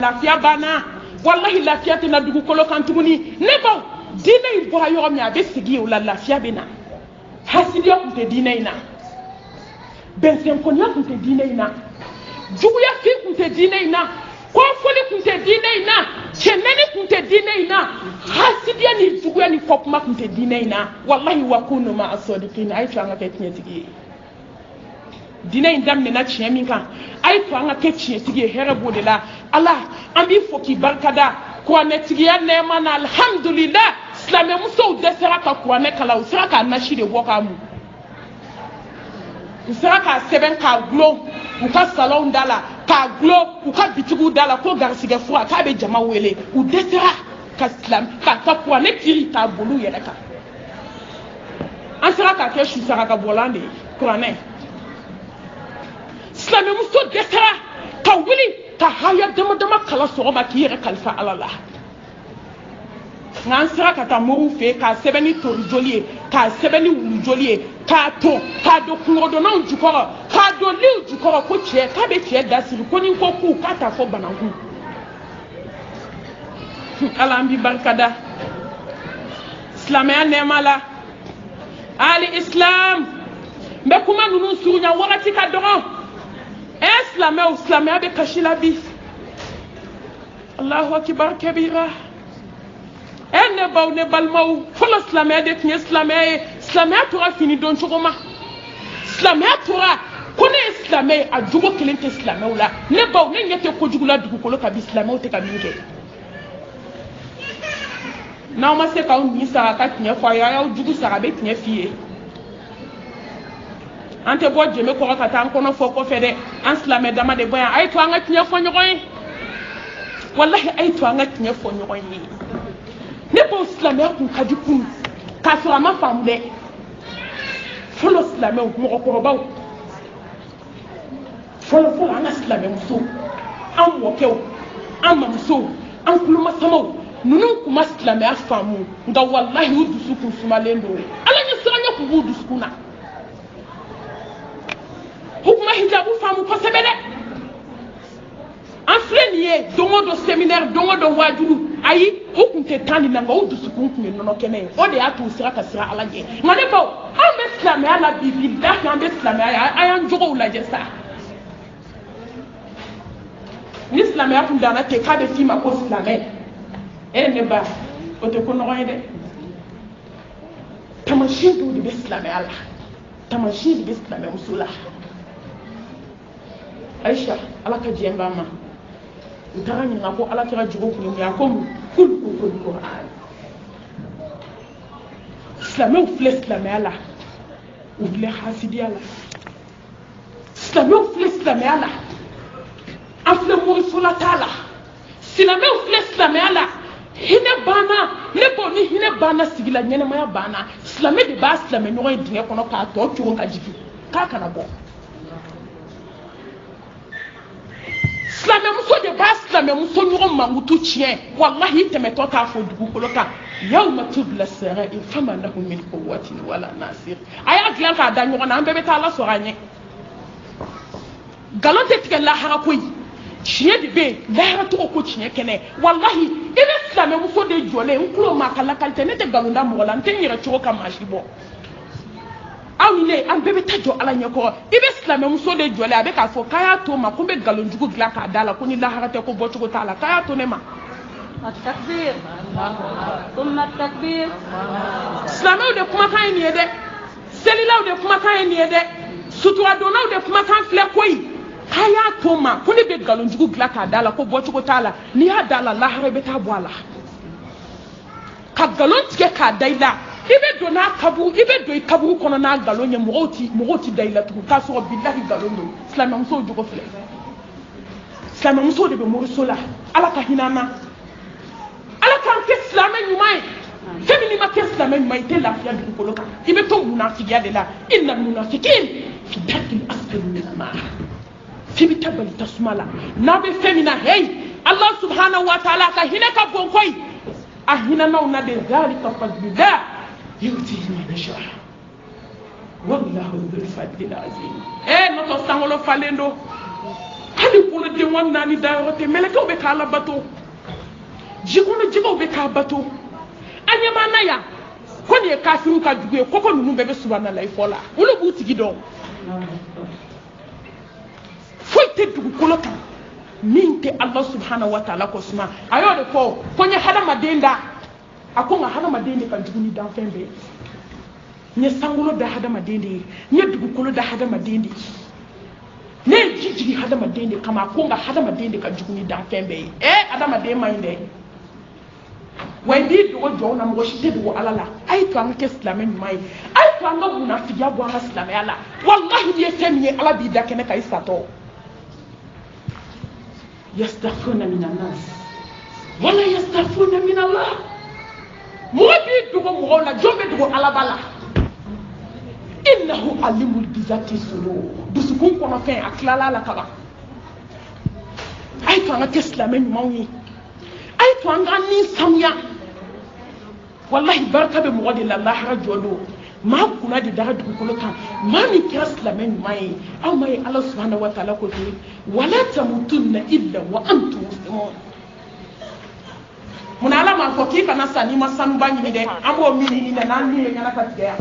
lafiya bana wallahi lafiya tɛ na dugukolo kan tuguni ne baw diinɛ in bɔra yɔrɔ min a bɛ sigi o la lafiya bɛ na hasidiya tun tɛ diinɛ in na bɛnsɛnkɔniya tun tɛ diinɛ in na juguyafin tun tɛ diinɛ in na kɔfɔli tun tɛ diinɛ in na cɛnɛni tun tɛ diinɛ in na hasidiya ni juguya ni kɔkuma tun tɛ diinɛ in na wallahi wa kunu ma asɔdikin a ye to an ka kɛ tiɲɛtigi ye diinɛ in daminɛna tiɲɛ min kan a ye to an ka kɛ tiɲɛtigi ye hɛrɛ b'o de la ala an b'i fo k'i barikada kuranɛtigiya nɛɛma na alhamdulillah silamɛmusow dɛsɛra ka kuranɛ kala u sera k'a nasi de bɔ k'a mun u sera k'a sɛbɛn k'a gulon u ka salonw da la k'a gulon u ka bitigiw da la ko garisigɛ fura k'a bɛ jama wele u dɛsɛra ka ka kuranɛ kiri k'a boli u yɛrɛ kan an sera k'a kɛ su saraka bɔlan de ye kuranɛ silamɛmuso dɛsɛra ka wuli ka haya dama dama kala sɔgɔma k'i yɛrɛ kalifa ala la nka an sera ka taa moriw fɛ k'a sɛbɛn ni tori joli ye k'a sɛbɛn ni wulu joli ye k'a ton k'a don kungodonaw jukɔrɔ k'a don liw jukɔrɔ ko cɛ k'a bɛ cɛ da siri ko ni ko k'u k'a t'a fɔ banankun ala an b'i barikada silamɛya nɛɛma la ali islam n bɛ kuma ninnu surunya wagati ka dɔgɔ silamɛw silamɛya bɛ kasi la bi allahu akibar kabira ne baw ne balimaw fɔlɔ silamɛya de tun ye silamɛya ye silamɛya tora fini dɔn cogo ma silamɛya tora ko ne ye silamɛ ye a jogo kelen tɛ silamɛw la ne baw ne ɲɛ tɛ kojugu la dugukolo kan bi silamɛw tɛ ka min kɛ n'aw ma se k'aw nin sara ka tiɲɛ fɔ a ye a y'aw jugu sara a bɛ tiɲɛ f'i ye an tɛ bɔ jɛmɛ kɔrɔ ka taa an kɔnɔ fɔ kɔfɛ dɛ an silamɛ dama de bɔ yan a ye to an ka tiɲɛ fɔ ɲɔgɔn ye wallahi a ye to an ka tiɲɛ fɔ ɲɔgɔn ye ne baw silamɛya kun ka di kun k'a sɔrɔ a ma faamu dɛ fɔlɔ silamɛw mɔgɔkɔrɔbaw fɔlɔ an ka silamɛmusow an mɔkɛw an mamusow an kulomasamaw ninnu kun ma silamɛya faamu nka wallahi u dusu kun sumalen don ala ɲɛ siranya kun b'u dusukun na u kuma hijabu faamu kosɛbɛ dɛ an filɛ nin ye don o don séminaire don o don wajulu ayi u kun tɛ taa nin na nka u dusukun kun ye nɔnɔ kɛnɛ ye o de y'a to u sera ka siran ala ɲɛ nka ne baw an bɛ silamɛya la bi bilahi an bɛ silamɛya ye a y'an jogow lajɛ sa ni silamɛya kun danna ten k'a bɛ f'i ma ko silamɛ ne ba o tɛ ko nɔgɔ ye dɛ tamasiyɛn dɔw de bɛ silamɛya la tamasiyɛn de bɛ silamɛmuso la Aisha ala ka diɲɛ b'a ma u taara ɲininka ko ala kɛra jogo kun ye mun ye a ko mun k'olu ko ko Kuran silamɛw filɛ silamɛya la u filɛ hasidiya la silamɛw filɛ silamɛya la an filɛ morisola t'a la silamɛw filɛ silamɛya la hinɛ banna ne bɔ ni hinɛ banna sigi la ɲɛnɛmaya banna silamɛ de b'a silamɛ ɲɔgɔn ye dingɛ kɔnɔ k'a tɔ cogo ka jigin k'a kana bɔ silamɛmuso de b'a silamɛmuso ɲɔgɔn mankutu tiɲɛ wallahi tɛmɛtɔ t'a fɔ dugukolo kan yawma tubla sara'ir fama lahu min quwwatin wala nasir a y'a dilan k'a da ɲɔgɔn na an bɛɛ bɛ taa ala sɔrɔ a ɲɛ nkalon tɛ tigɛ lahara koyi tiɲɛ de bɛ yen lahara tɔgɔ ko tiɲɛ kɛnɛ wallahi i bɛ silamɛmuso de jɔlen n tulo ma ka lakali tɛ ne tɛ nkalon da mɔgɔ la n tɛ n yɛrɛ cogo ka maa si bɔ aw ni ne an bɛɛ bɛ taa jɔ ala ɲɛkɔrɔ i bɛ silamɛmuso de jɔlen a bɛ k'a fɔ k'a y'a to ma ko n bɛ nkalon jugu dilan k'a da la ko ni lahara tɛ ko bɔcogo t'a la k'a y'a to ne ma silamɛw de kumakan ye nin ye dɛ selilaw de kumakan ye nin ye dɛ suturadonnaw de kumakan filɛ koyi k'a y'a to ma ko ne bɛ nkalon jugu dilan k'a da la ko bɔcogo t'a la n'i y'a da la lahara i bɛ taa bɔ a la ka nkalon tigɛ k'a da i la i bɛ don n'a kaburu i bɛ don i kaburu kɔnɔ n'a nkalon ye mɔgɔw ti da i la tugun k'a sɔrɔ bilahi nkalon don silamɛmusow jogo filɛ silamɛmusow de bɛ moriso la ala ka hinɛ an na ala k'an kɛ silamɛ ɲuman ye fɛn min n'i ma kɛ silamɛ ɲuman ye i tɛ lafiya dugukolo kan i bɛ to munafigiya de la inna munafikin fi darkil asfali minan nar f'i bɛ taa bali tasuma la n'a bɛ fɛn min na heyi ala subhanahu wa taala ka hinɛ ka bon koyi a hinɛnaw na de zalika fadlillah يؤتيه من يشاء والله ذو الفضل العظيم نوتو sangolo falendo hali bolo den wan naani dayɔrɔ tɛ mɛlɛkɛw bɛ k'a la bato ji kɔnɔ jɛgɛw bɛ k'a bato a ɲɛmaa na yan ko nin ye kafiriw ka dugu ye kɔkɔ ninnu bɛɛ bɛ subahanallahi fɔ la olu b'u tigi dɔn foyi tɛ dugukolo kan min tɛ ala subhanahu wa ta'ala ko suma a y'o de fɔ ko n ye hadamaden da a ko nka hadamaden de ka jugu ni danfɛn bɛɛ n ye sankolo da hadamaden de ye n ye dugukolo da hadamaden de ye ne ye ji jigi hadamaden de kama a ko nka hadamaden de ka jugu ni danfɛn bɛɛ ye hadamaden man ɲi dɛ wa n b'i dogo jɔnw na mɔgɔ si tɛ dogo ala la a ye to an ka kɛ silamɛ ɲuman ye a ye to an ka munafiya bɔ an ka silamɛya la walahi n'i ye fɛn min ye ala b'i da kɛnɛ kan i satɔ yastaghfiruna min an-nas wala yastaghfiruna min Allah mɔgɔ b'i dogo mɔgɔw la jɔn bɛ dogo ala ba la innahu alimul bizati sudur dusukun kɔnɔ fɛn a tilala la kaban a ye to an ka kɛ silamɛ ɲumanw ye a ye to an ka ni sanuya wallahi barika bɛ mɔgɔ de la lahara jɔ don maa kunna de daga dugukolo kan maa min kɛra silamɛ ɲuman ye aw ma ye ala subhanahu wa ta'ala ko ten wala tamutunna illa wa antum muslimun munna ala m'a fɔ k'i kana sa n'i ma sanuba ɲini dɛ an b'o min ɲini dɛ n'an min ye ɲɛna ka tigɛ yan